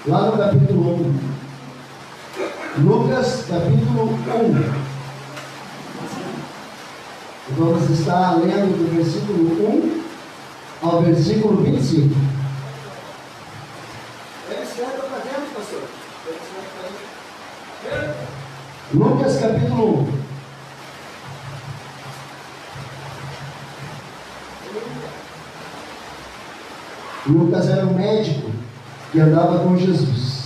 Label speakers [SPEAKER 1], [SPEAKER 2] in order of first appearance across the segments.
[SPEAKER 1] lá no capítulo 1. Lucas, capítulo 1. Vamos estar lendo do versículo 1 ao versículo 25. Lucas, capítulo 1. Lucas era um médico que andava com Jesus.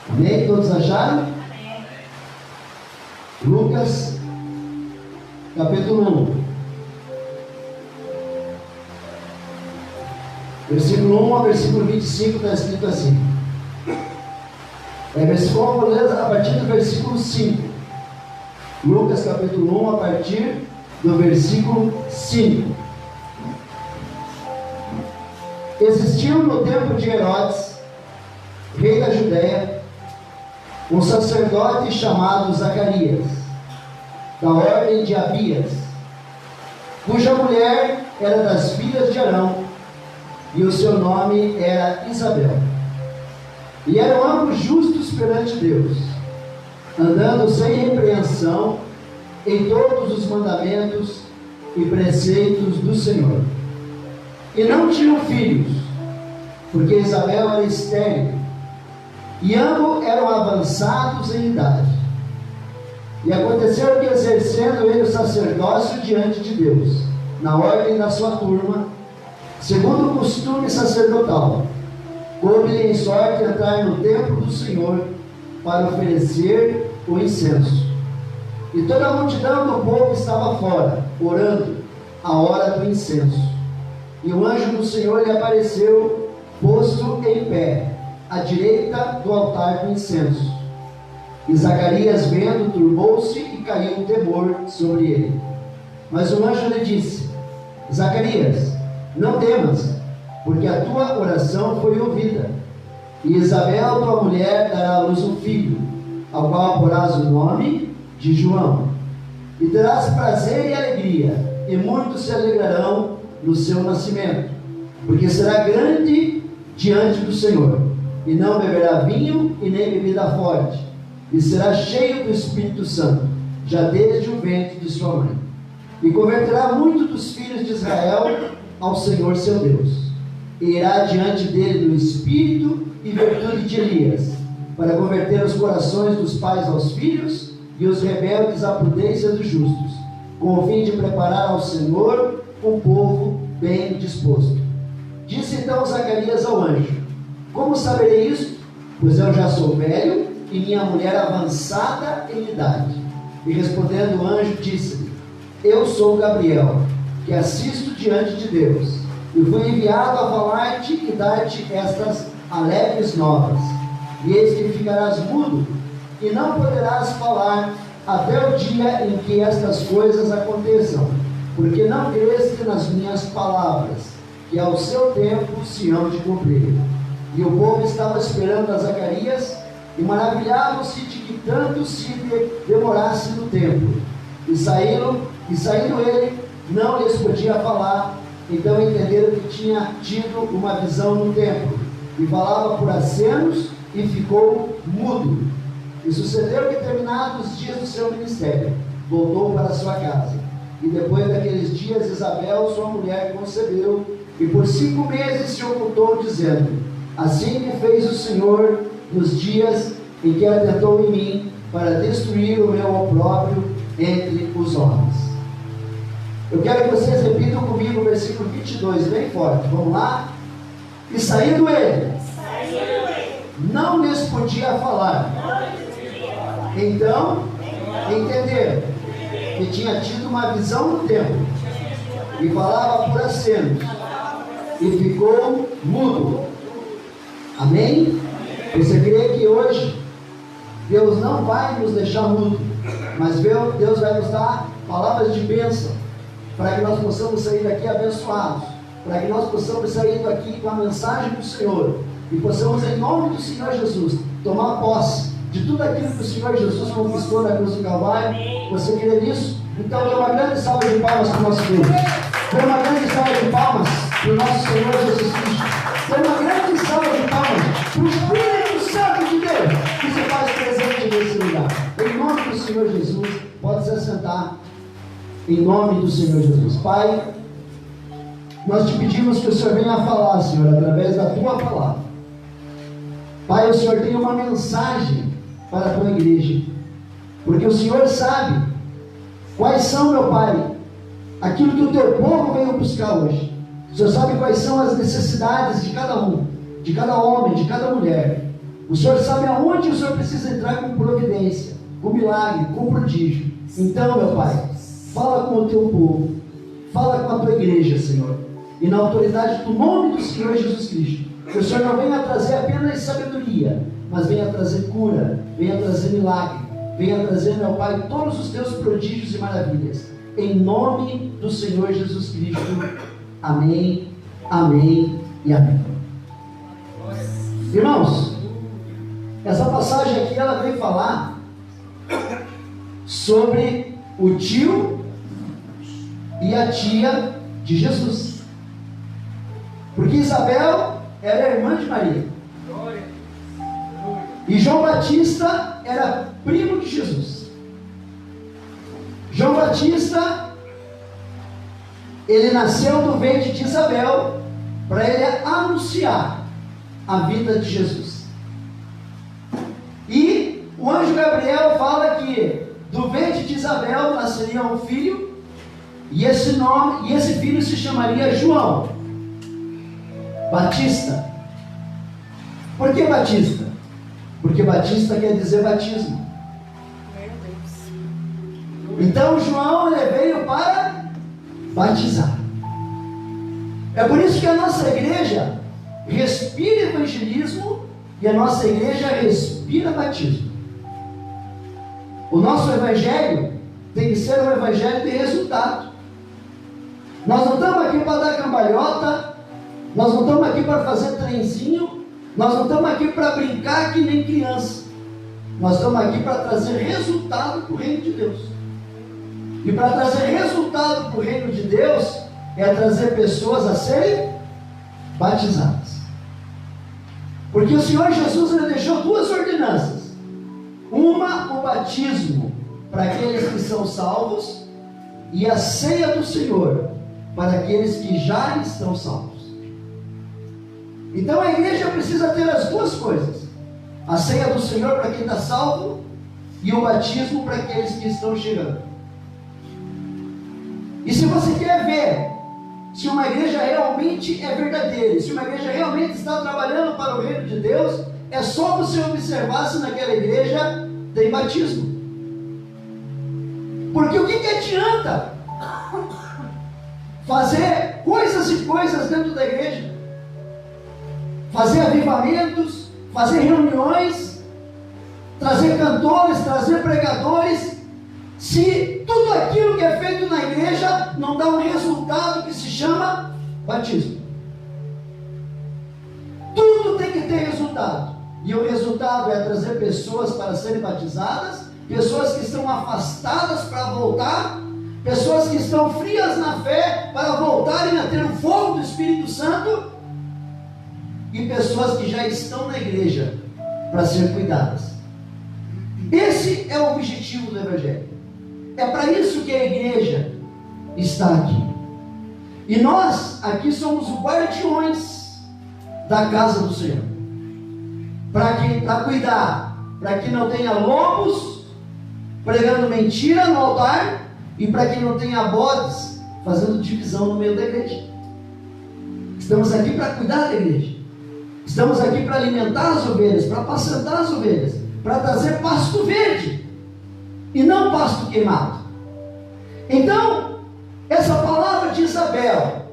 [SPEAKER 1] Amém? Todos acharam? Amém. Lucas, capítulo 1. Versículo 1 ao versículo 25 está escrito assim. Vamos ler a partir do versículo 5. Lucas, capítulo 1, a partir do versículo 5. Existiu no tempo de Herodes, rei da Judéia, um sacerdote chamado Zacarias, da ordem de Abias, cuja mulher era das filhas de Arão, e o seu nome era Isabel. E eram ambos justos perante Deus, andando sem repreensão em todos os mandamentos e preceitos do Senhor. E não tinham filhos, porque Isabel era estéril, e ambos eram avançados em idade. E aconteceu que, exercendo ele o sacerdócio diante de Deus, na ordem da sua turma, segundo o costume sacerdotal, coube-lhe em sorte entrar no templo do Senhor para oferecer o incenso. E toda a multidão do povo estava fora, orando, a hora do incenso. E o anjo do Senhor lhe apareceu, posto em pé, à direita do altar do incenso. E Zacarias, vendo, turbou-se e caiu um temor sobre ele. Mas o anjo lhe disse: Zacarias, não temas, porque a tua oração foi ouvida. E Isabel, tua mulher, dará à luz um filho, ao qual porás o nome de João. E terás prazer e alegria, e muitos se alegrarão no seu nascimento, porque será grande diante do Senhor, e não beberá vinho e nem bebida forte, e será cheio do Espírito Santo, já desde o ventre de sua mãe. E converterá muito dos filhos de Israel ao Senhor seu Deus, e irá diante dele no espírito e virtude de Elias, para converter os corações dos pais aos filhos e os rebeldes à prudência dos justos, com o fim de preparar ao Senhor um povo bem disposto. Disse então Zacarias ao anjo: Como saberei isto? Pois eu já sou velho e minha mulher avançada em idade. E respondendo o anjo, disse-lhe: Eu sou Gabriel, que assisto diante de Deus, e fui enviado a falar-te e dar-te estas alegres novas. E eis que ficarás mudo, e não poderás falar até o dia em que estas coisas aconteçam, porque não creste nas minhas palavras, que ao seu tempo se hão de cumprir. E o povo estava esperando a Zacarias, e maravilhavam-se de que tanto se demorasse no tempo. E saindo ele, não lhes podia falar. Então entenderam que tinha tido uma visão no templo, e falava por acenos, e ficou mudo. E sucedeu que, terminados os dias do seu ministério, voltou para sua casa. E depois daqueles dias, Isabel, sua mulher, concebeu, e por 5 meses se ocultou, dizendo: Assim me fez o Senhor nos dias em que atentou em mim, para destruir o meu opróbrio entre os homens. Eu quero que vocês repitam comigo o versículo 22, bem forte. Vamos lá? E saindo ele, não lhes podia falar. Então, entenderam que tinha tido uma visão no templo, e falava por acenos, e ficou mudo. Amém? Você crê que hoje Deus não vai nos deixar mudo, mas Deus vai nos dar palavras de bênção, para que nós possamos sair daqui abençoados, para que nós possamos sair daqui com a mensagem do Senhor, e possamos, em nome do Senhor Jesus, tomar posse de tudo aquilo que o Senhor Jesus conquistou na cruz do Calvário? Você crê nisso? Então dê uma grande salva de palmas para o nosso Deus. Dê uma grande salva de palmas para o nosso Senhor Jesus Cristo. Dê uma grande salva de palmas para o Espírito Santo de Deus que se faz presente nesse lugar. Em nome do Senhor Jesus, pode se assentar. Em nome do Senhor Jesus. Pai, nós te pedimos que o Senhor venha a falar, Senhor, através da tua palavra. Pai, o Senhor tem uma mensagem para a tua igreja, porque o Senhor sabe quais são, meu Pai, aquilo que o teu povo veio buscar hoje. O Senhor sabe quais são as necessidades de cada um, de cada homem, de cada mulher. O Senhor sabe aonde o Senhor precisa entrar com providência, com milagre, com prodígio. Então, meu Pai, fala com o teu povo, fala com a tua igreja, Senhor, e na autoridade do nome do Senhor Jesus Cristo, que o Senhor não venha trazer apenas sabedoria, mas venha trazer cura, venha trazer milagre, venha trazer, meu Pai, todos os teus prodígios e maravilhas, em nome do Senhor Jesus Cristo. Amém, amém e amém. Irmãos, essa passagem aqui, ela vem falar sobre o tio e a tia de Jesus, porque Isabel era irmã de Maria e João Batista era primo de Jesus. João Batista, ele nasceu do ventre de Isabel para ele anunciar a vida de Jesus. E o anjo Gabriel fala que do ventre de Isabel nasceria um filho, e esse filho se chamaria João Batista. Por que Batista? Porque Batista quer dizer batismo. Então João, ele veio para batizar. É por isso que a nossa igreja respira evangelismo e a nossa igreja respira batismo. O nosso evangelho tem que ser um evangelho de resultado. Nós não estamos aqui para dar cambalhota, nós não estamos aqui para fazer trenzinho, nós não estamos aqui para brincar que nem criança. Nós estamos aqui para trazer resultado para o reino de Deus. E para trazer resultado para o reino de Deus é trazer pessoas a serem batizadas. Porque o Senhor Jesus, ele deixou duas ordenanças. Uma, o batismo para aqueles que são salvos, e a ceia do Senhor para aqueles que já estão salvos. Então a igreja precisa ter as duas coisas: a ceia do Senhor para quem está salvo e o batismo para aqueles que estão chegando. E se você quer ver se uma igreja realmente é verdadeira, se uma igreja realmente está trabalhando para o reino de Deus, é só você observar se naquela igreja tem batismo. Porque o que adianta fazer coisas e coisas dentro da igreja, fazer avivamentos, fazer reuniões, trazer cantores, trazer pregadores, se tudo aquilo que é feito na igreja não dá um resultado que se chama batismo? Tudo tem que ter resultado, e o resultado é trazer pessoas para serem batizadas, pessoas que estão afastadas para voltar, pessoas que estão frias na fé para voltarem a ter o fogo do Espírito Santo, e pessoas que já estão na igreja para ser cuidadas. Esse é o objetivo do Evangelho. É para isso que a igreja está aqui. E nós aqui somos os guardiões da casa do Senhor, para cuidar, para que não tenha lobos pregando mentira no altar, e para que não tenha bodes fazendo divisão no meio da igreja. Estamos aqui para cuidar da igreja. Estamos aqui para alimentar as ovelhas, para apacentar as ovelhas, para trazer pasto verde e não pasto queimado. Então, essa palavra de Isabel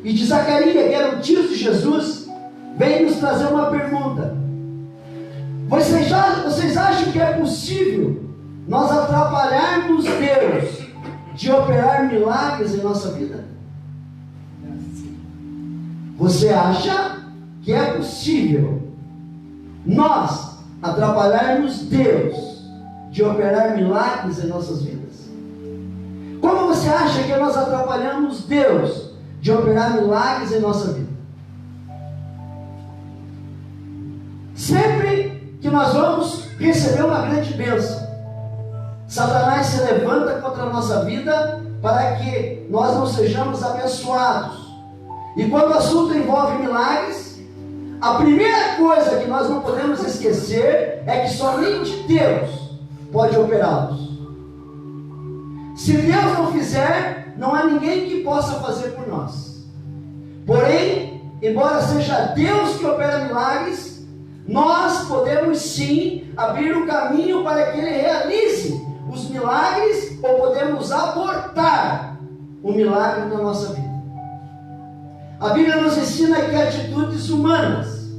[SPEAKER 1] e de Zacarias, que eram tios de Jesus, vem nos trazer uma pergunta: vocês acham que é possível nós atrapalharmos Deus de operar milagres em nossa vida? Você acha que é possível nós atrapalharmos Deus de operar milagres em nossas vidas? Como você acha que nós atrapalhamos Deus de operar milagres em nossa vida? Sempre que nós vamos receber uma grande bênção, Satanás se levanta contra a nossa vida para que nós não sejamos abençoados. E quando o assunto envolve milagres, a primeira coisa que nós não podemos esquecer é que somente Deus pode operá-los. Se Deus não fizer, não há ninguém que possa fazer por nós. Porém, embora seja Deus que opera milagres, nós podemos sim abrir o caminho para que Ele realize os milagres, ou podemos abortar o milagre na nossa vida. A Bíblia nos ensina que atitudes humanas,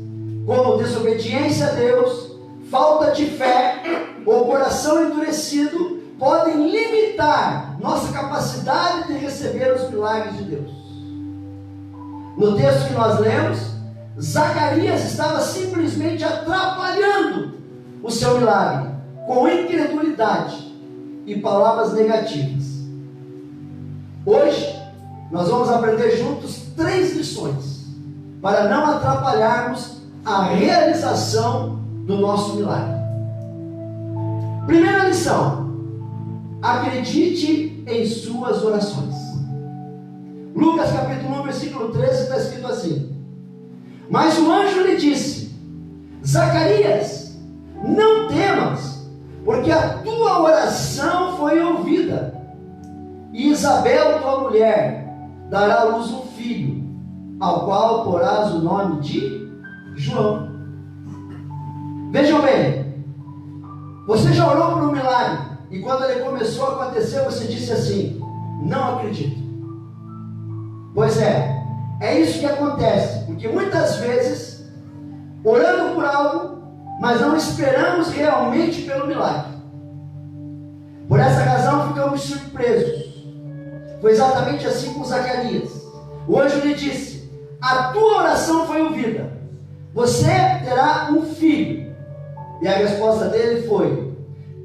[SPEAKER 1] como desobediência a Deus, falta de fé ou coração endurecido, podem limitar nossa capacidade de receber os milagres de Deus. No texto que nós lemos, Zacarias estava simplesmente atrapalhando o seu milagre com incredulidade e palavras negativas. Hoje nós vamos aprender juntos 3 lições para não atrapalharmos a realização do nosso milagre. Primeira lição: acredite em suas orações. Lucas capítulo 1, versículo 13 está escrito assim: mas o anjo lhe disse: Zacarias, não temas, porque a tua oração foi ouvida, e Isabel, tua mulher, dará à luz um filho, ao qual porás o nome de João. Vejam bem, você já orou por um milagre, e quando ele começou a acontecer, você disse assim: não acredito. Pois é isso que acontece, porque muitas vezes orando por algo, mas não esperamos realmente pelo milagre. Por essa razão ficamos surpresos. Foi exatamente assim com Zacarias. O anjo lhe disse: a tua oração foi ouvida, você terá um filho. E a resposta dele foi: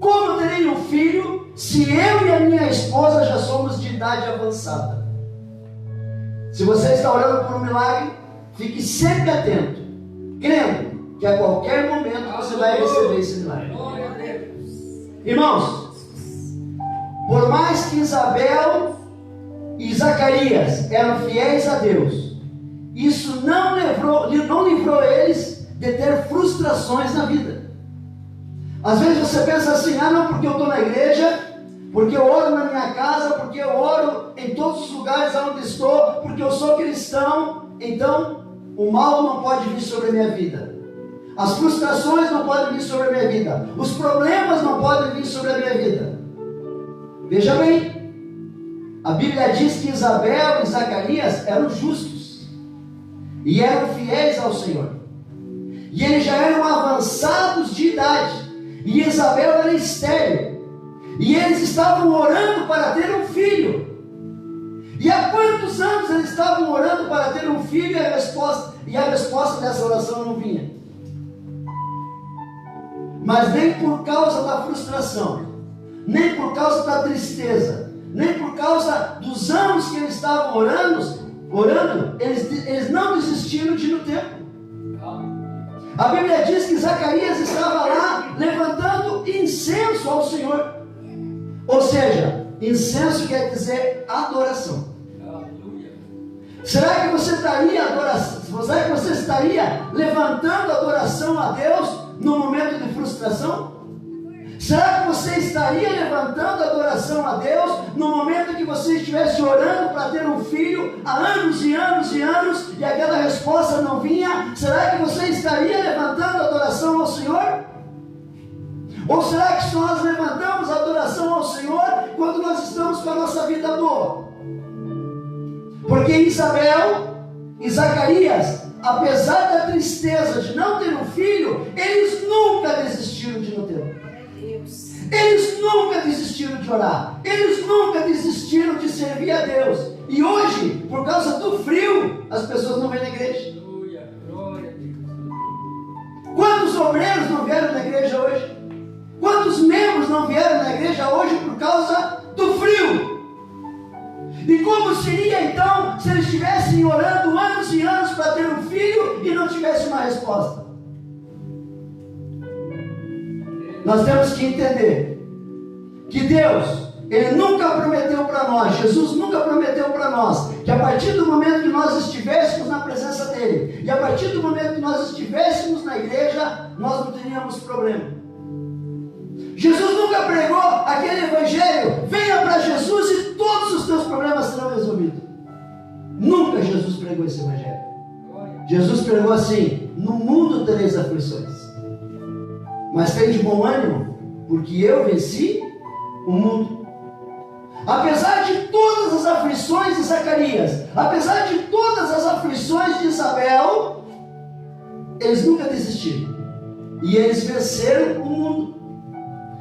[SPEAKER 1] como terei um filho se eu e a minha esposa já somos de idade avançada? Se você está orando por um milagre, fique sempre atento, crendo que a qualquer momento você vai receber esse milagre. Irmãos, por mais que Isabel e Zacarias eram fiéis a Deus, isso não livrou eles de ter frustrações na vida. Às vezes você pensa assim: ah não, porque eu estou na igreja, porque eu oro na minha casa, porque eu oro em todos os lugares onde estou, porque eu sou cristão, então o mal não pode vir sobre a minha vida, as frustrações não podem vir sobre a minha vida, os problemas não podem vir sobre a minha vida. Veja bem, a Bíblia diz que Isabel e Zacarias eram justos e eram fiéis ao Senhor, e eles já eram avançados de idade, e Isabel era estéril, e eles estavam orando para ter um filho. E há quantos anos eles estavam orando para ter um filho, e a resposta dessa oração não vinha? Mas nem por causa da frustração, nem por causa da tristeza, nem por causa dos anos que eles estavam orando, eles não desistiram de ir no templo. A Bíblia diz que Zacarias estava lá levantando incenso ao Senhor. Ou seja, incenso quer dizer adoração. Será que você estaria levantando adoração a Deus no momento de frustração? Será que você estaria levantando adoração a Deus no momento que você estivesse orando para ter um filho há anos e anos e anos e aquela resposta não vinha? Será que você estaria levantando adoração ao Senhor? Ou será que nós levantamos adoração ao Senhor quando nós estamos com a nossa vida boa? Porque Isabel e Zacarias, apesar da tristeza de não ter um filho, eles nunca desistiram de não ter um. Eles nunca desistiram de orar, eles nunca desistiram de servir a Deus. E hoje, por causa do frio, as pessoas não vêm na igreja. Quantos Quantos obreiros não vieram na igreja hoje? Quantos membros não vieram na igreja hoje por causa do frio? E como seria então se eles estivessem orando anos e anos para ter um filho e não tivesse uma resposta? Nós temos que entender que Deus, Ele nunca prometeu para nós, Jesus nunca prometeu para nós, que a partir do momento que nós estivéssemos na presença dEle, e a partir do momento que nós estivéssemos na igreja, nós não teríamos problema. Jesus nunca pregou aquele evangelho, venha para Jesus e todos os teus problemas serão resolvidos. Nunca Jesus pregou esse evangelho. Jesus pregou assim: no mundo tereis aflições, mas tem de bom ânimo, porque eu venci o mundo. Apesar de todas as aflições de Zacarias, apesar de todas as aflições de Isabel, eles nunca desistiram. E eles venceram o mundo.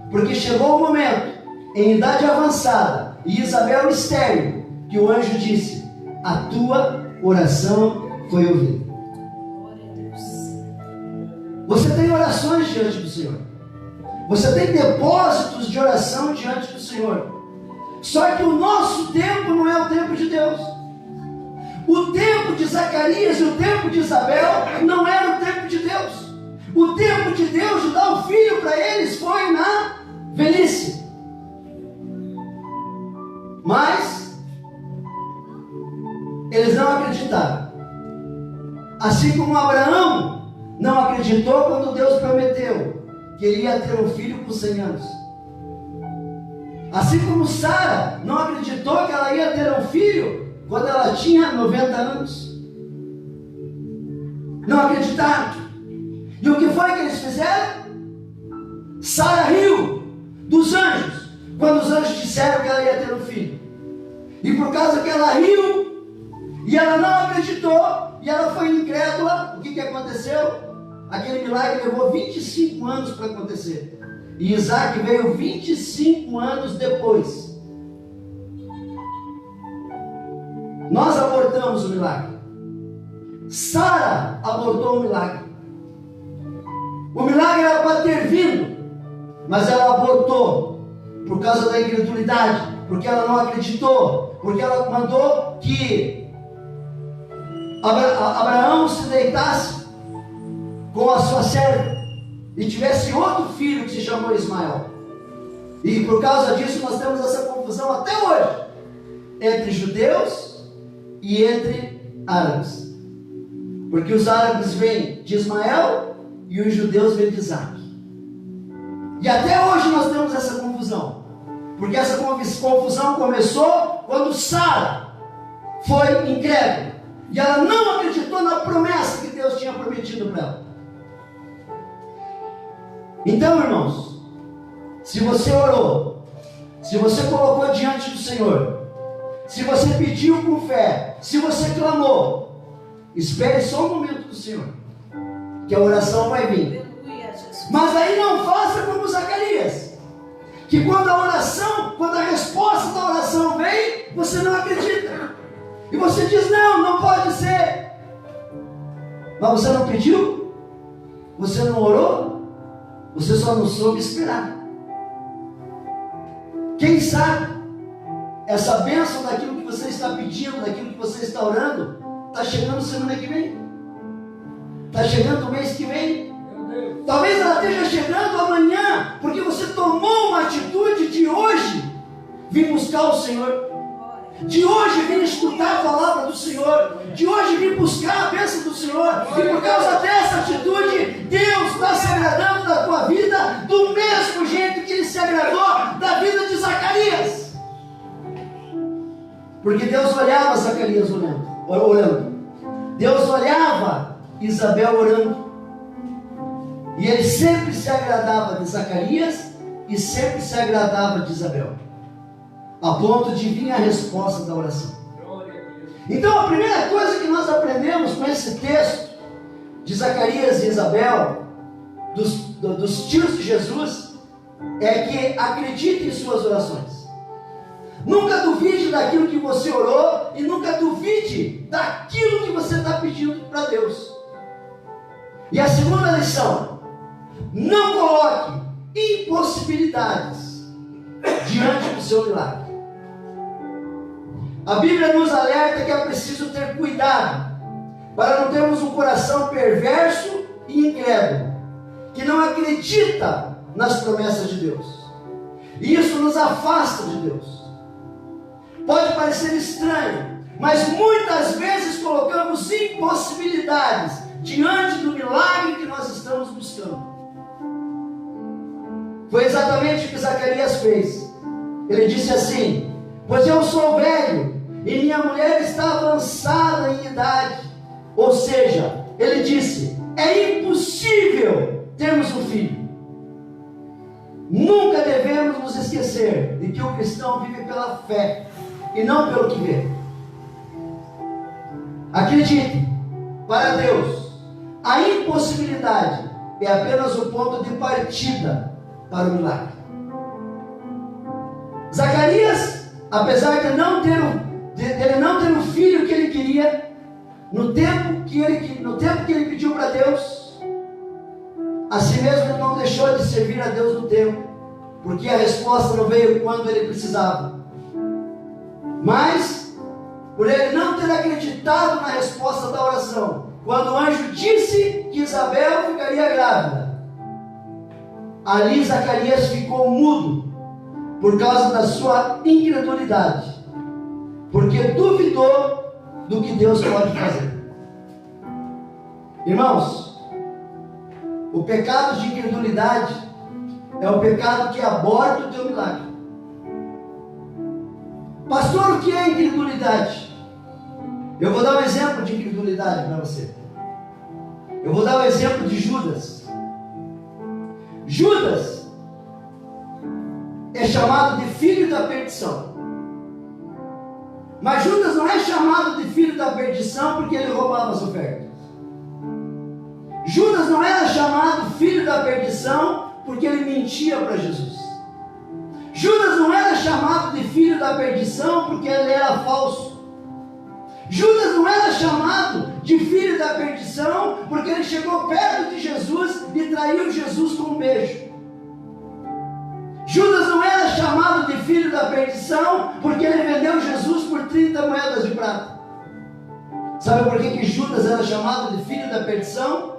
[SPEAKER 1] Porque chegou o momento, em idade avançada, e Isabel estéril, que o anjo disse: a tua oração foi ouvida. Você tem orações diante do Senhor. Você tem depósitos de oração diante do Senhor. Só que o nosso tempo não é o tempo de Deus. O tempo de Zacarias e o tempo de Isabel não era o tempo de Deus. O tempo de Deus de dar o filho para eles foi na velhice. Mas eles não acreditaram. Assim como Abraão não acreditou quando Deus prometeu que ele ia ter um filho com 100 anos. Assim como Sara não acreditou que ela ia ter um filho quando ela tinha 90 anos. Não acreditaram. E o que foi que eles fizeram? Sara riu dos anjos, quando os anjos disseram que ela ia ter um filho. E por causa que ela riu, e ela não acreditou, e ela foi incrédula, o que aconteceu? Aquele milagre levou 25 anos para acontecer. E Isaac veio 25 anos depois. Nós abortamos o milagre. Sara abortou o milagre. O milagre era para ter vindo, mas ela abortou por causa da incredulidade, porque ela não acreditou, porque ela mandou que Abraão se deitasse com a sua serva e tivesse outro filho que se chamou Ismael. E por causa disso nós temos essa confusão até hoje entre judeus e entre árabes, porque os árabes vêm de Ismael e os judeus vêm de Isaac. E até hoje nós temos essa confusão, porque essa confusão começou quando Sara foi incrédula e ela não acreditou na promessa que Deus tinha prometido para ela. Então, irmãos, se você orou, se você colocou diante do Senhor, se você pediu com fé, se você clamou, espere só um momento do Senhor, que a oração vai vir. Mas aí não faça como Zacarias, que quando a resposta da oração vem, você não acredita, e você diz: não pode ser. Mas você não pediu, você não orou, você só não soube esperar. Quem sabe essa bênção daquilo que você está pedindo, daquilo que você está orando, está chegando semana que vem, está chegando o mês que vem, talvez ela esteja chegando amanhã, porque você tomou uma atitude de hoje vir buscar o Senhor, de hoje vir escutar a palavra do Senhor, de hoje vir buscar a bênção do Senhor. E por causa dessa atitude, Deus está se agradando da tua vida do mesmo jeito que Ele se agradou da vida de Zacarias. Porque Deus olhava Zacarias orando, Deus olhava Isabel orando, e Ele sempre se agradava de Zacarias e sempre se agradava de Isabel, a ponto de vir a resposta da oração. Então a primeira coisa que nós aprendemos com esse texto de Zacarias e Isabel, dos tios de Jesus, é que acredite em suas orações. Nunca duvide daquilo que você orou, e nunca duvide daquilo que você está pedindo para Deus. E a segunda lição Não coloque impossibilidades diante do seu milagre. A Bíblia nos alerta que é preciso ter cuidado para não termos um coração perverso e incrédulo, que não acredita nas promessas de Deus. E isso nos afasta de Deus. Pode parecer estranho, mas muitas vezes colocamos impossibilidades diante do milagre que nós estamos buscando. Foi exatamente o que Zacarias fez. Ele disse assim: pois eu sou velho e minha mulher está avançada em idade. Ou seja, ele disse: é impossível termos um filho. Nunca devemos nos esquecer de que o cristão vive pela fé e não pelo que vê. Acredite, para Deus, a impossibilidade é apenas o ponto de partida para o milagre. Zacarias, apesar de ele não ter o filho que ele queria, no tempo que ele pediu para Deus, assim mesmo ele não deixou de servir a Deus no tempo, porque a resposta não veio quando ele precisava. Mas, por ele não ter acreditado na resposta da oração, quando o anjo disse que Isabel ficaria grávida, ali Zacarias ficou mudo, por causa da sua incredulidade, porque duvidou do que Deus pode fazer. Irmãos, o pecado de incredulidade é o pecado que aborta o teu milagre. Pastor, o que é incredulidade? Eu vou dar um exemplo de incredulidade para você. Eu vou dar o exemplo de Judas. Judas é chamado de filho da perdição. Mas Judas não é chamado de filho da perdição porque ele roubava as ofertas. Judas não era chamado filho da perdição porque ele mentia para Jesus. Judas não era chamado de filho da perdição porque ele era falso. Judas não era chamado de filho da perdição porque ele chegou perto de Jesus e traiu Jesus com um beijo. Judas não era chamado de filho da perdição porque ele vendeu Jesus por 30 moedas de prata. Sabe por que Judas era chamado de filho da perdição?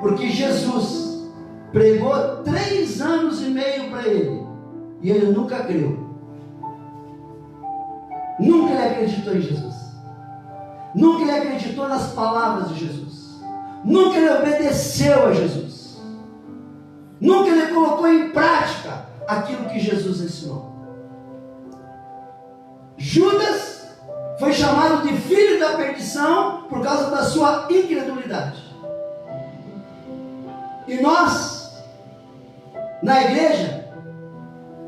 [SPEAKER 1] Porque Jesus pregou 3 anos e meio para ele e ele nunca creu. Nunca ele acreditou em Jesus. Nunca ele acreditou nas palavras de Jesus. Nunca ele obedeceu a Jesus. Nunca ele colocou em prática aquilo que Jesus ensinou. Judas foi chamado de filho da perdição por causa da sua incredulidade. E nós, na igreja,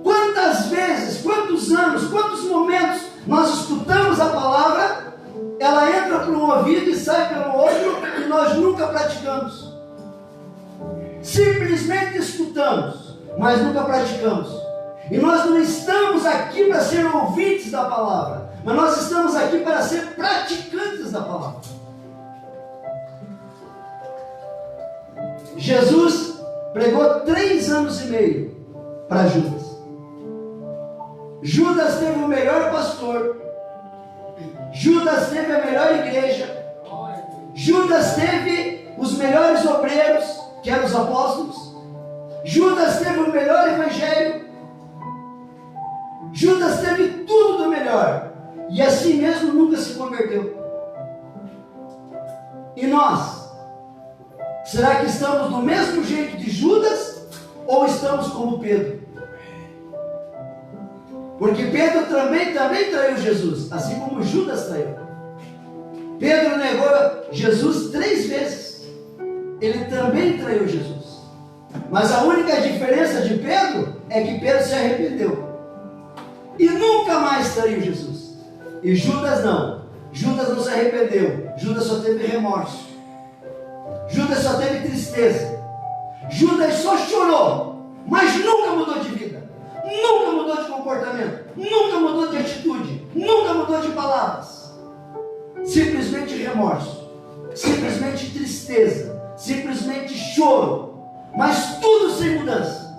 [SPEAKER 1] quantas vezes, quantos anos, quantos momentos nós escutamos a palavra, ela entra por um ouvido e sai pelo outro e nós nunca praticamos. Simplesmente escutamos, mas nunca praticamos. E nós não estamos aqui para ser ouvintes da palavra, mas nós estamos aqui para ser praticantes da palavra. Jesus pregou 3 anos e meio para Judas. Judas teve o melhor pastor. Judas teve a melhor igreja. Judas teve os melhores obreiros, que eram os apóstolos. Judas teve o melhor evangelho. Judas teve tudo do melhor. E assim mesmo nunca se converteu. E nós? Será que estamos do mesmo jeito de Judas? Ou estamos como Pedro? Porque Pedro também traiu Jesus, assim como Judas traiu. Pedro negou Jesus 3 vezes. Ele também traiu Jesus. Mas a única diferença de Pedro é que Pedro se arrependeu e nunca mais traiu Jesus. E Judas não. Judas não se arrependeu. Judas só teve remorso. Judas só teve tristeza. Judas só chorou, mas nunca mudou de vida. Nunca mudou de comportamento, nunca mudou de atitude, nunca mudou de palavras. Simplesmente remorso, simplesmente tristeza, simplesmente choro, mas tudo sem mudança.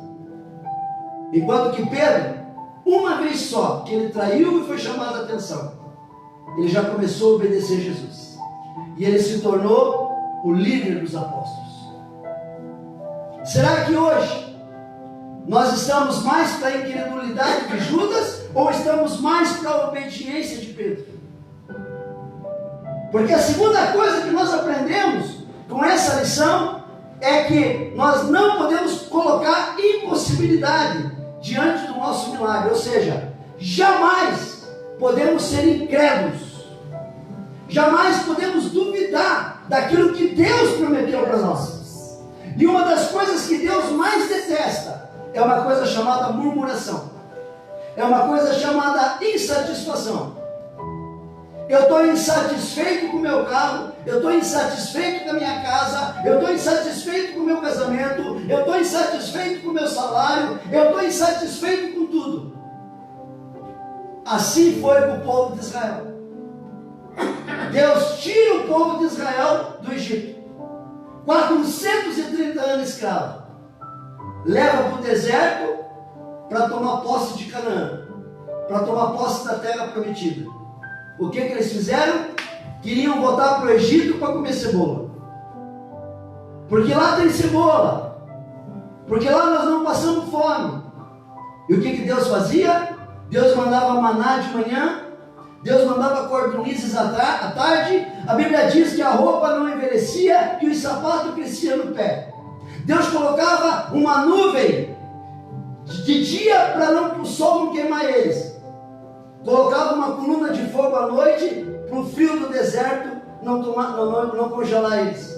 [SPEAKER 1] Enquanto que Pedro, uma vez só que ele traiu e foi chamado a atenção, ele já começou a obedecer Jesus. E ele se tornou o líder dos apóstolos. Será que hoje nós estamos mais para a incredulidade de Judas ou estamos mais para a obediência de Pedro? Porque a segunda coisa que nós aprendemos com essa lição é que nós não podemos colocar impossibilidade diante do nosso milagre. Ou seja, jamais podemos ser incrédulos. Jamais podemos duvidar daquilo que Deus prometeu para nós. E uma das coisas que Deus mais detesta é uma coisa chamada murmuração. É uma coisa chamada insatisfação. Eu estou insatisfeito com o meu carro, eu estou insatisfeito com a minha casa, eu estou insatisfeito com o meu casamento, eu estou insatisfeito com o meu salário, eu estou insatisfeito com tudo. Assim foi com o povo de Israel. Deus tira o povo de Israel do Egito, 430 anos escravo, leva para o deserto para tomar posse de Canaã, para tomar posse da terra prometida. O que eles fizeram? Queriam voltar para o Egito para comer cebola, porque lá tem cebola, porque lá nós não passamos fome. E o que Deus fazia? Deus mandava maná de manhã, Deus mandava cordonizes à tarde. A Bíblia diz que a roupa não envelhecia e os sapatos cresciam no pé. Deus colocava uma nuvem de dia para o sol não queimar eles. Colocava uma coluna de fogo à noite para o frio do deserto não congelar eles.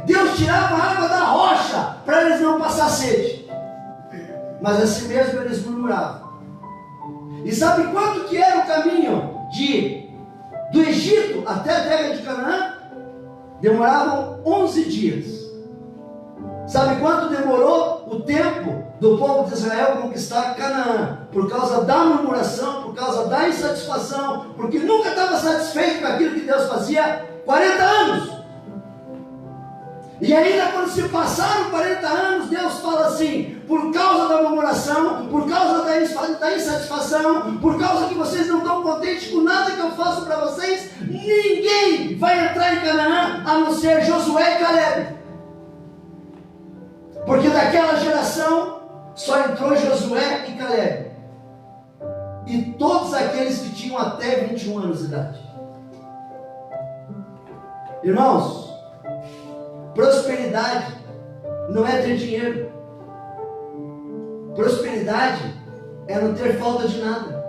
[SPEAKER 1] Deus tirava a água da rocha para eles não passar sede. Mas assim mesmo eles murmuravam. E sabe quanto que era o caminho do Egito até a terra de Canaã? Demoravam 11 dias. Sabe quanto demorou o tempo do povo de Israel conquistar Canaã? Por causa da murmuração, por causa da insatisfação, porque nunca estava satisfeito com aquilo que Deus fazia. 40 anos. E ainda quando se passaram 40 anos, Deus fala assim: por causa da murmuração, por causa da insatisfação, por causa que vocês não estão contentes com nada que eu faço para vocês, ninguém vai entrar em Canaã a não ser Josué e Caleb. Porque daquela geração só entrou Josué e Caleb, e todos aqueles que tinham até 21 anos de idade. Irmãos, prosperidade não é ter dinheiro. Prosperidade é não ter falta de nada.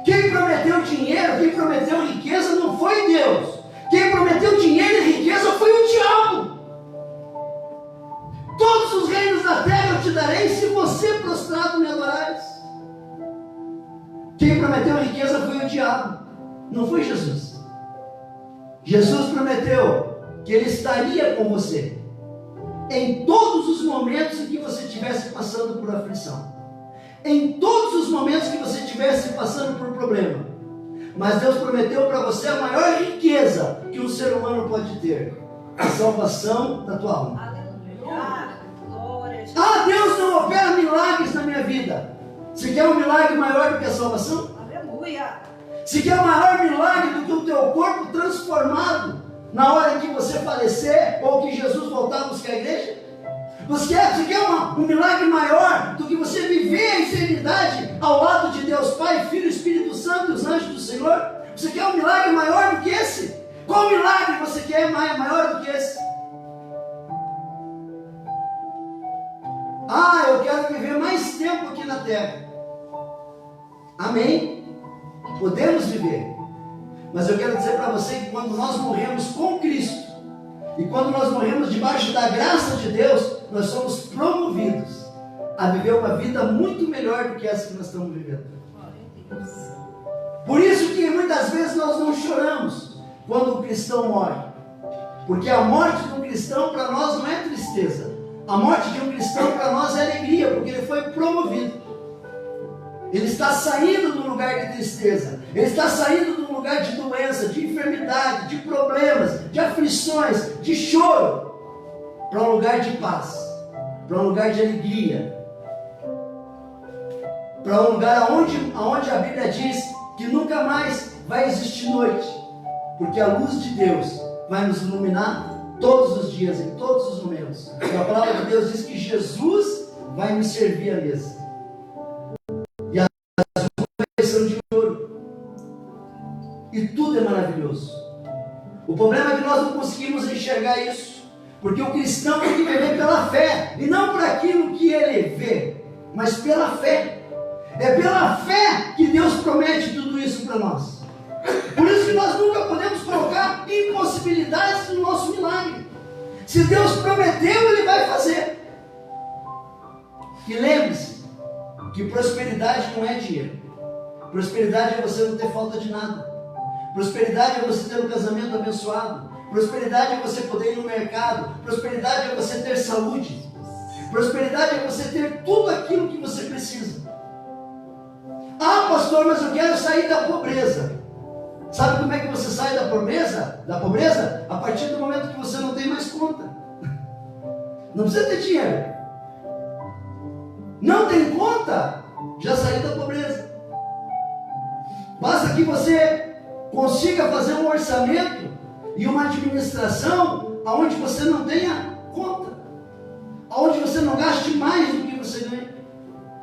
[SPEAKER 1] Quem prometeu dinheiro, quem prometeu riqueza não foi Deus. Quem prometeu dinheiro e riqueza foi o diabo. Todos os reinos da terra eu te darei se você prostrado me adorares. Quem prometeu riqueza foi o diabo, não foi Jesus. Jesus prometeu que Ele estaria com você em todos os momentos em que você estivesse passando por aflição, em todos os momentos que você estivesse passando por problema. Mas Deus prometeu para você a maior riqueza que um ser humano pode ter: a salvação da tua alma. Ah, Deus não opera milagres na minha vida. Você quer um milagre maior do que a salvação?
[SPEAKER 2] Aleluia!
[SPEAKER 1] Você quer um maior milagre do que o teu corpo transformado na hora em que você falecer, ou que Jesus voltar a buscar a igreja? Você quer um milagre maior do que você viver a eternidade ao lado de Deus Pai, Filho, Espírito Santo e os anjos do Senhor? Você quer um milagre maior do que esse? Qual milagre você quer maior do que esse? Ah, eu quero viver mais tempo aqui na terra. Amém? Podemos viver. Mas eu quero dizer para você que quando nós morremos com Cristo, e quando nós morremos debaixo da graça de Deus, nós somos promovidos a viver uma vida muito melhor do que essa que nós estamos vivendo. Por isso que muitas vezes nós não choramos quando o cristão morre. Porque a morte de um cristão para nós não é tristeza. A morte de um cristão para nós é alegria, porque ele foi promovido. Ele está saindo do lugar de tristeza, ele está saindo do lugar de doença, de enfermidade, de problemas, de aflições, de choro. para um lugar de paz, para um lugar de alegria, para um lugar onde a Bíblia diz que nunca mais vai existir noite, porque a luz de Deus vai nos iluminar todos os dias, em todos os momentos. E a palavra de Deus diz que Jesus vai nos servir a mesa. E as uvas são de ouro. E tudo é maravilhoso. O problema é que nós não conseguimos enxergar isso, porque o cristão tem que viver pela fé, e não por aquilo que ele vê, mas pela fé. É pela fé que Deus promete tudo isso para nós. Por isso que nós nunca podemos colocar impossibilidades no nosso milagre. Se Deus prometeu, Ele vai fazer. E lembre-se que prosperidade não é dinheiro. Prosperidade é você não ter falta de nada. Prosperidade é você ter um casamento abençoado. Prosperidade é você poder ir no mercado. Prosperidade é você ter saúde. Prosperidade é você ter tudo aquilo que você precisa. Ah, pastor, mas eu quero sair da pobreza. Sabe como é que você sai da pobreza? A partir do momento que você não tem mais conta. Não precisa ter dinheiro. Não tem conta, já saiu da pobreza. Basta que você consiga fazer um orçamento e uma administração onde você não tenha conta, onde você não gaste mais do que você ganha.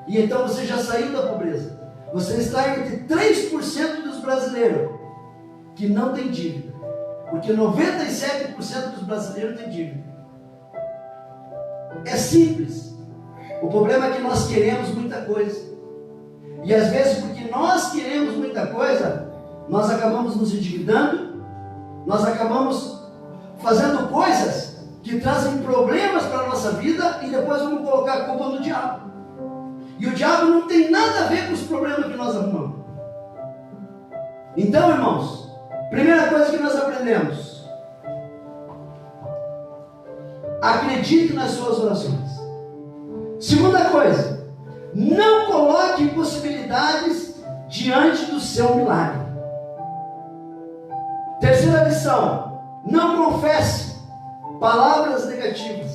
[SPEAKER 1] E então você já saiu da pobreza. Você está entre 3% dos brasileiros que não tem dívida, porque 97% dos brasileiros têm dívida. É simples. O problema é que nós queremos muita coisa, e às vezes porque nós queremos muita coisa, nós acabamos nos endividando, nós acabamos fazendo coisas que trazem problemas para a nossa vida, e depois vamos colocar a culpa no diabo. E o diabo não tem nada a ver com os problemas que nós arrumamos. Então, irmãos, primeira coisa que nós aprendemos: acredite nas suas orações. Segunda coisa, não coloque impossibilidades diante do seu milagre. Terceira lição: não confesse palavras negativas.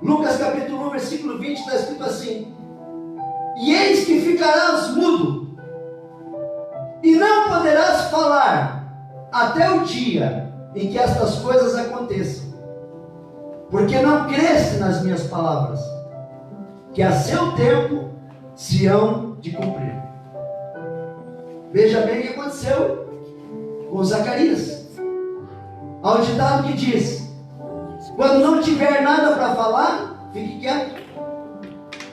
[SPEAKER 1] Lucas capítulo 1, versículo 20 está escrito assim: e eis que ficarás mudo, e não poderás falar até o dia em que estas coisas aconteçam, porque não creste nas minhas palavras, que a seu tempo se hão de cumprir. Veja bem o que aconteceu com Zacarias. Há um ditado que diz: quando não tiver nada para falar, fique quieto.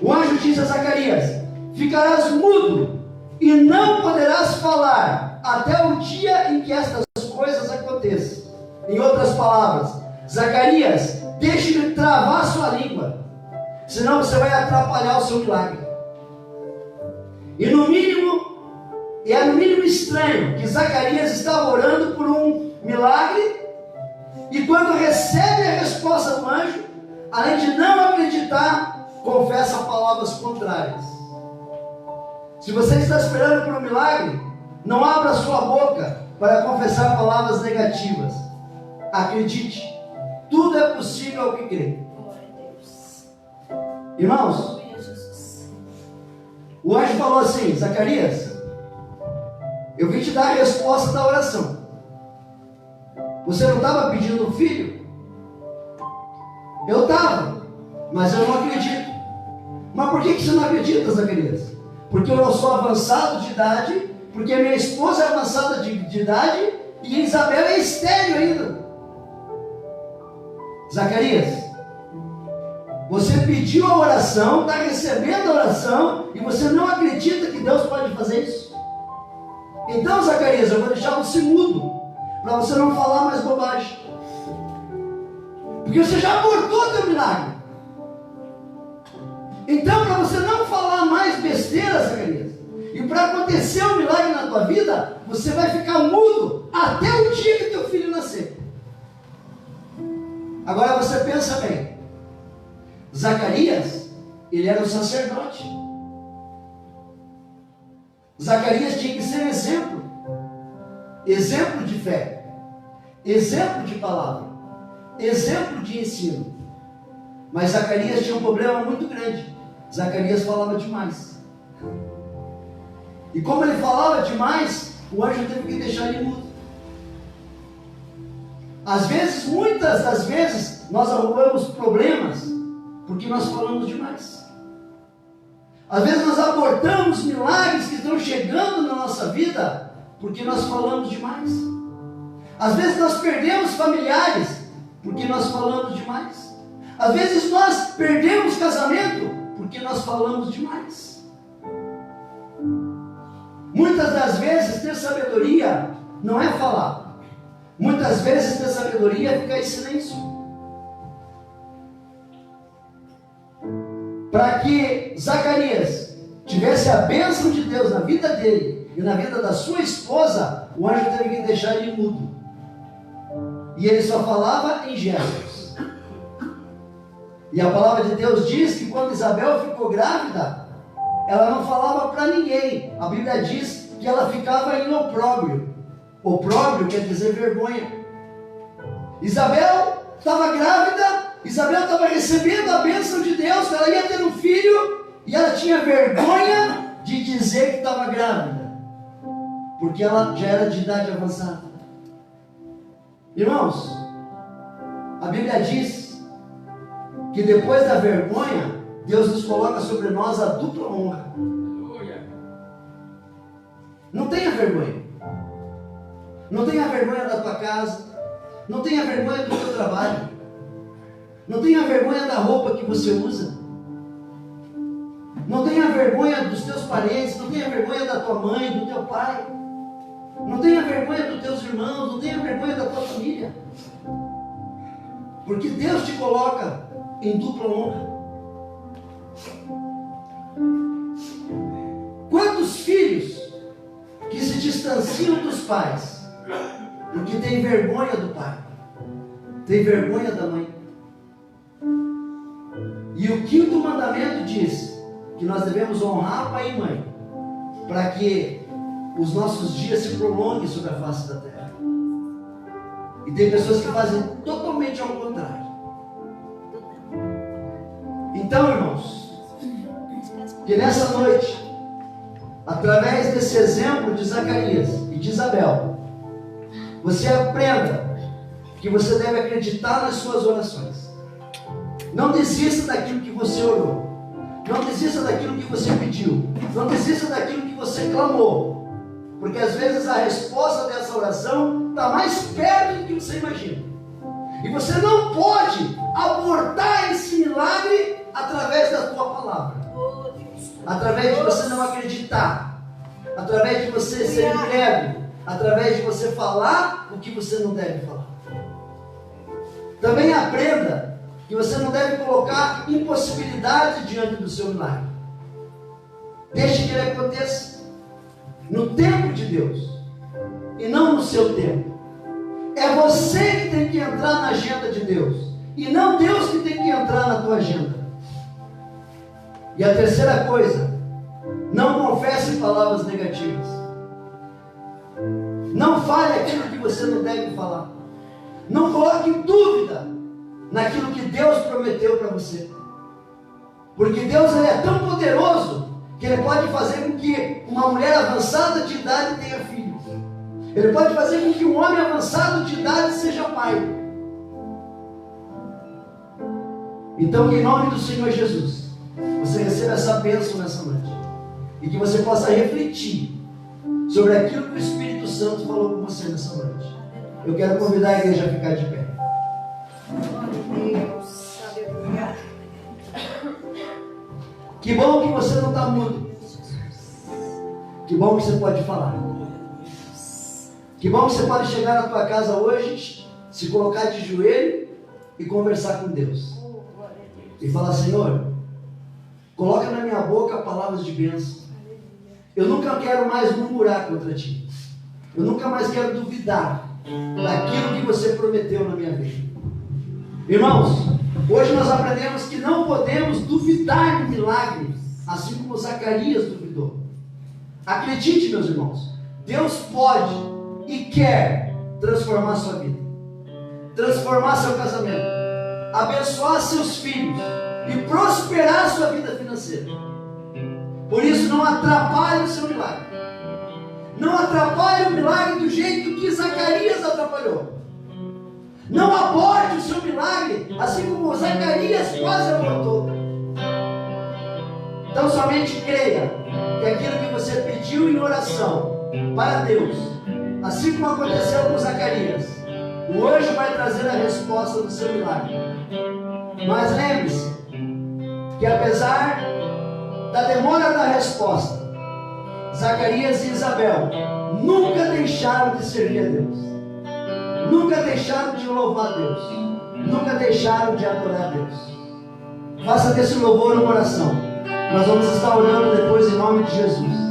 [SPEAKER 1] O anjo disse a Zacarias: ficarás mudo e não poderás falar até o dia em que estas coisas aconteçam. Em outras palavras, Zacarias, deixe de travar sua língua, senão você vai atrapalhar o seu milagre. E no mínimo estranho que Zacarias estava orando por um milagre, e quando recebe a resposta do anjo, além de não acreditar, confessa palavras contrárias. Se você está esperando por um milagre, não abra sua boca para confessar palavras negativas. Acredite, tudo é possível ao que crê. Irmãos, o anjo falou assim: Zacarias, eu vim te dar a resposta da oração. Você não estava pedindo um filho? Eu estava, mas eu não acredito. Mas por que você não acredita, Zacarias? Porque eu sou avançado de idade, porque minha esposa é avançada de idade, e Isabel é estéril ainda. Zacarias, você pediu a oração, está recebendo a oração, e você não acredita que Deus pode fazer isso? Então, Zacarias, eu vou deixar você mudo, para você não falar mais bobagem, porque você já abortou o teu milagre. Então, para você não falar mais besteira, Zacarias, e para acontecer um milagre na tua vida, você vai ficar mudo até o dia que teu filho nascer. Agora você pensa bem, Zacarias, ele era um sacerdote. Zacarias tinha que ser exemplo, exemplo de fé, exemplo de palavra, exemplo de ensino. Mas Zacarias tinha um problema muito grande. Zacarias falava demais. E como ele falava demais, o anjo teve que deixar ele mudo. Às vezes, muitas das vezes, nós arrumamos problemas porque nós falamos demais. Às vezes nós abortamos milagres que estão chegando na nossa vida porque nós falamos demais. Às vezes nós perdemos familiares porque nós falamos demais. Às vezes nós perdemos casamento porque nós falamos demais. Muitas das vezes ter sabedoria não é falar. Muitas vezes ter sabedoria é ficar em silêncio. Para que Zacarias tivesse a bênção de Deus na vida dele e na vida da sua esposa, o anjo teve que deixar ele mudo. E ele só falava em gestos. E a palavra de Deus diz que quando Isabel ficou grávida, ela não falava para ninguém. A Bíblia diz que ela ficava em opróbrio. Opróbrio quer dizer vergonha. Isabel estava grávida, Isabel estava recebendo a bênção de Deus, ela ia ter um filho, e ela tinha vergonha de dizer que estava grávida, porque ela já era de idade avançada. Irmãos, a Bíblia diz que depois da vergonha, Deus nos coloca sobre nós a dupla honra. Não tenha vergonha. Não tenha vergonha da tua casa. Não tenha vergonha do teu trabalho. Não tenha vergonha da roupa que você usa. Não tenha vergonha dos teus parentes. Não tenha vergonha da tua mãe, do teu pai. Não tenha vergonha dos teus irmãos. Não tenha vergonha da tua família. Porque Deus te coloca em dupla honra. Quantos filhos que se distanciam dos pais porque tem vergonha do pai, tem vergonha da mãe? E o 5º mandamento diz que nós devemos honrar pai e mãe para que os nossos dias se prolonguem sobre a face da terra. E tem pessoas que fazem totalmente ao contrário. Então, irmãos, que nessa noite, através desse exemplo de Zacarias e de Isabel, você aprenda que você deve acreditar nas suas orações. Não desista daquilo que você orou. Não desista daquilo que você pediu. Não desista daquilo que você clamou. Porque às vezes a resposta dessa oração está mais perto do que você imagina. E você não pode abortar esse milagre através da tua palavra. Através de você não acreditar. Através de você ser incrédulo. Através de você falar o que você não deve falar. Também aprenda que você não deve colocar impossibilidade diante do seu milagre. Deixe que ele aconteça no tempo de Deus e não no seu tempo. É você que tem que entrar na agenda de Deus e não Deus que tem que entrar na tua agenda. E a terceira coisa, não confesse palavras negativas. Não fale aquilo que você não deve falar. Não coloque dúvida naquilo que Deus prometeu para você. Porque Deus ele é tão poderoso que Ele pode fazer com que uma mulher avançada de idade tenha filhos. Ele pode fazer com que um homem avançado de idade seja pai. Então, que em nome do Senhor Jesus, você receba essa bênção nessa noite. E que você possa refletir sobre aquilo que o Espírito Santo falou com você nessa noite. Eu quero convidar a igreja a ficar de pé. Que bom que você não está mudo. Que bom que você pode falar. Que bom que você pode chegar na tua casa hoje, se colocar de joelho e conversar com Deus. E falar: Senhor, coloca na minha boca palavras de bênção. Eu nunca quero mais murmurar contra Ti. Eu nunca mais quero duvidar daquilo que você prometeu na minha vida. Irmãos, hoje nós aprendemos que não podemos duvidar do milagre, assim como Zacarias duvidou. Acredite, meus irmãos, Deus pode e quer transformar sua vida, transformar seu casamento, abençoar seus filhos e prosperar sua vida financeira. Por isso, não atrapalhe o seu milagre. Não atrapalhe o milagre do jeito que Zacarias atrapalhou. Não aborte o seu milagre, assim como Zacarias quase abortou. Então somente creia que aquilo que você pediu em oração para Deus, assim como aconteceu com Zacarias, o anjo vai trazer a resposta do seu milagre. Mas lembre-se que apesar da demora da resposta, Zacarias e Isabel nunca deixaram de servir a Deus, nunca deixaram de louvar a Deus, nunca deixaram de adorar a Deus. Faça desse louvor uma oração. Nós vamos estar orando depois em nome de Jesus.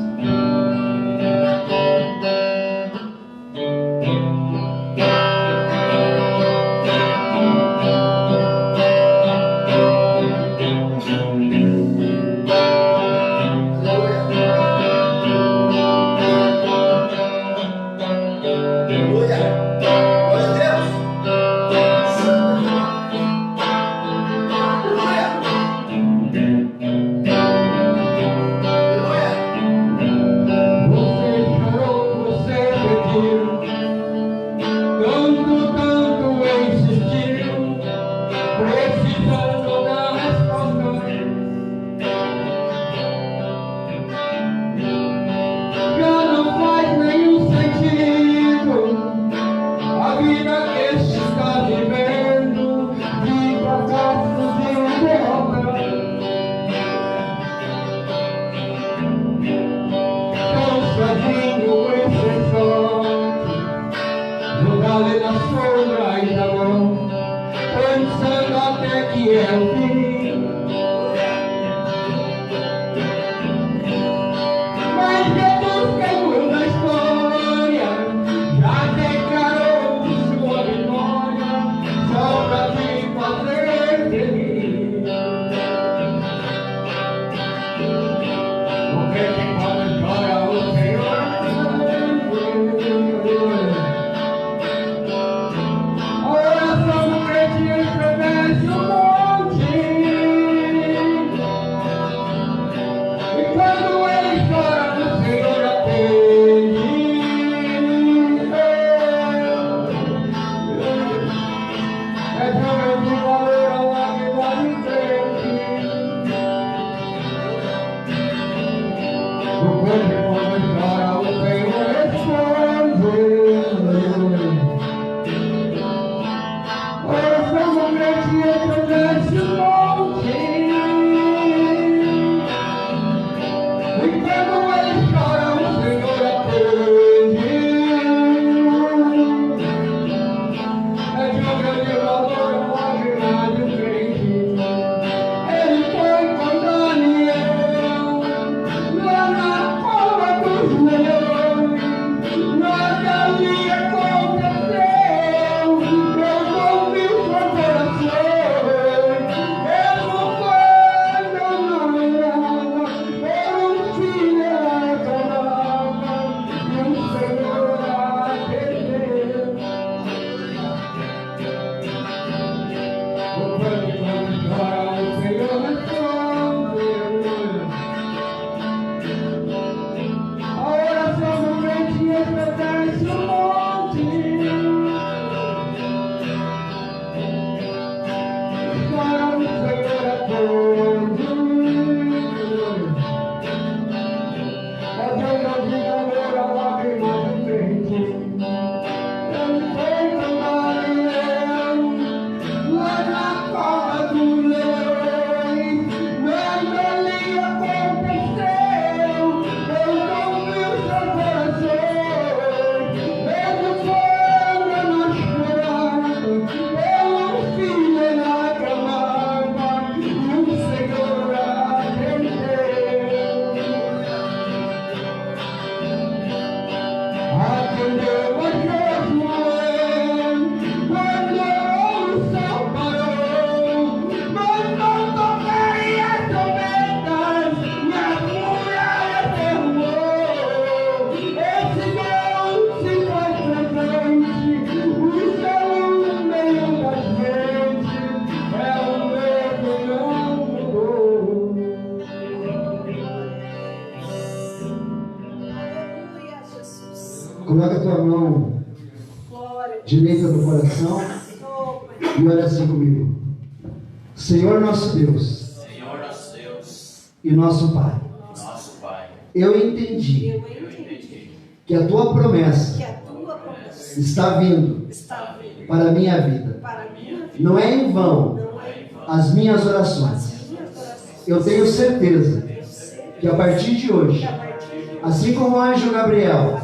[SPEAKER 1] Coloca a tua mão direita no coração e olha assim comigo. Senhor nosso Deus e nosso Pai, eu entendi que a tua promessa está vindo para a minha vida. Não é em vão as minhas orações. Eu tenho certeza que a partir de hoje, assim como o anjo Gabriel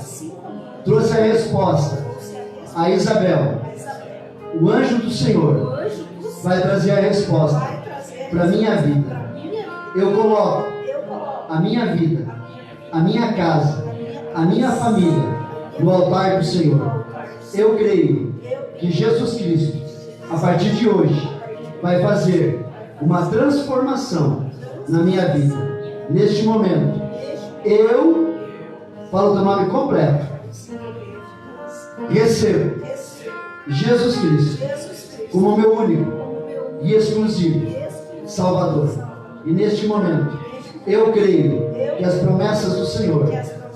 [SPEAKER 1] trouxe a resposta a Isabel, o anjo do Senhor vai trazer a resposta para a minha vida. Eu coloco a minha vida, a minha casa, a minha família no altar do Senhor. Eu creio que Jesus Cristo, a partir de hoje, vai fazer uma transformação na minha vida. Neste momento, eu falo o teu nome completo. Recebo Jesus Cristo como meu único e exclusivo Salvador. E neste momento, eu creio que as promessas do Senhor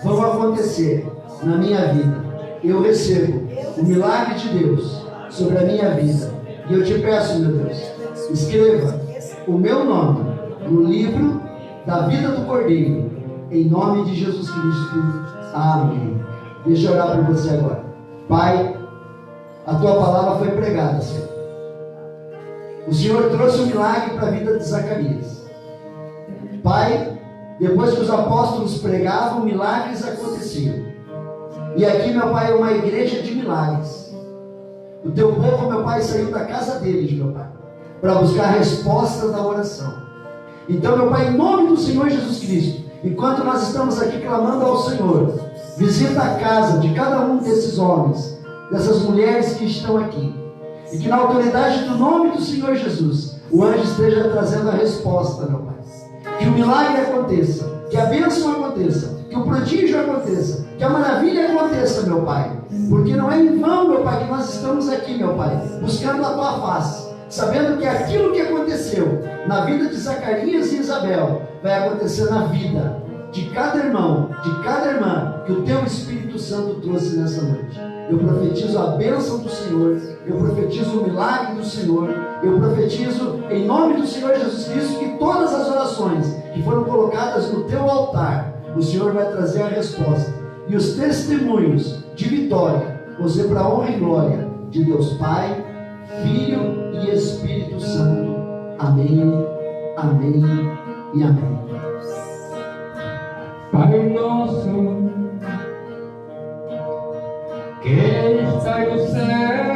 [SPEAKER 1] vão acontecer na minha vida. Eu recebo o milagre de Deus sobre a minha vida. E eu te peço, meu Deus, escreva o meu nome no livro da vida do Cordeiro, em nome de Jesus Cristo. Amém. Deixa eu orar por você agora. Pai, a tua palavra foi pregada, Senhor. O Senhor trouxe um milagre para a vida de Zacarias. Pai, depois que os apóstolos pregavam, milagres aconteciam. E aqui, meu Pai, é uma igreja de milagres. O teu povo, meu Pai, saiu da casa deles, meu Pai, para buscar a resposta da oração. Então, meu Pai, em nome do Senhor Jesus Cristo, enquanto nós estamos aqui clamando ao Senhor, visita a casa de cada um desses homens, dessas mulheres que estão aqui, e que na autoridade do nome do Senhor Jesus, o anjo esteja trazendo a resposta, meu Pai. Que o milagre aconteça, que a bênção aconteça, que o prodígio aconteça, que a maravilha aconteça, meu Pai. Porque não é em vão, meu Pai, que nós estamos aqui, meu Pai, buscando a tua face, sabendo que aquilo que aconteceu na vida de Zacarias e Isabel vai acontecer na vida de cada irmão, de cada irmã que o teu Espírito Santo trouxe nessa noite. Eu profetizo a bênção do Senhor, eu profetizo o milagre do Senhor, eu profetizo em nome do Senhor Jesus Cristo que todas as orações que foram colocadas no teu altar, o Senhor vai trazer a resposta. E os testemunhos de vitória vão ser para a honra e glória de Deus Pai, Filho e Espírito Santo. Amém, amém e amém.
[SPEAKER 2] Pai nosso, que está no céu,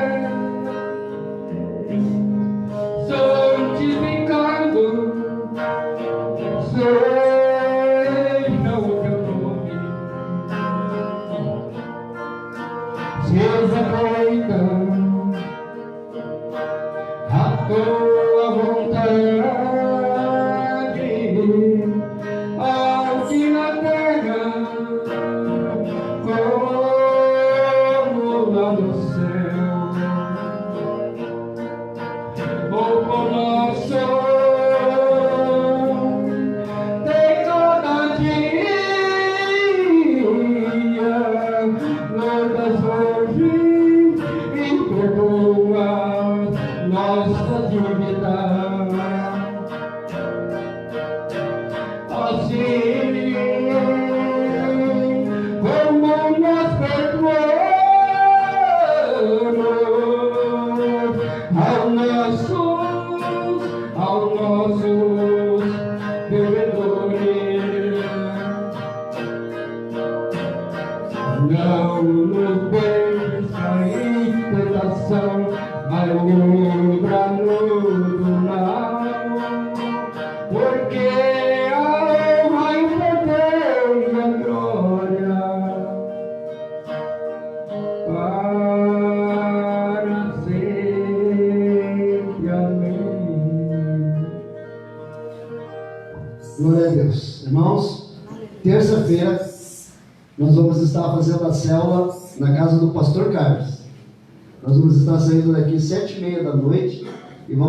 [SPEAKER 2] santificado seja o teu nome, seja feita a tua vontade, aqui na terra como lá no céu. O pão nosso de cada dia nos dás hoje e perdoa nossa dívida, assim como nós perdoamos aos nossos devedores. Não nos deixes cair em tentação, mas livra-nos do mal, porque a honra e o poder e a glória para sempre. Amém.
[SPEAKER 1] Glória a Deus. Irmãos, terça-feira nós vamos estar fazendo a célula na casa do pastor Carlos. Nós vamos estar saindo daqui 7h30 da noite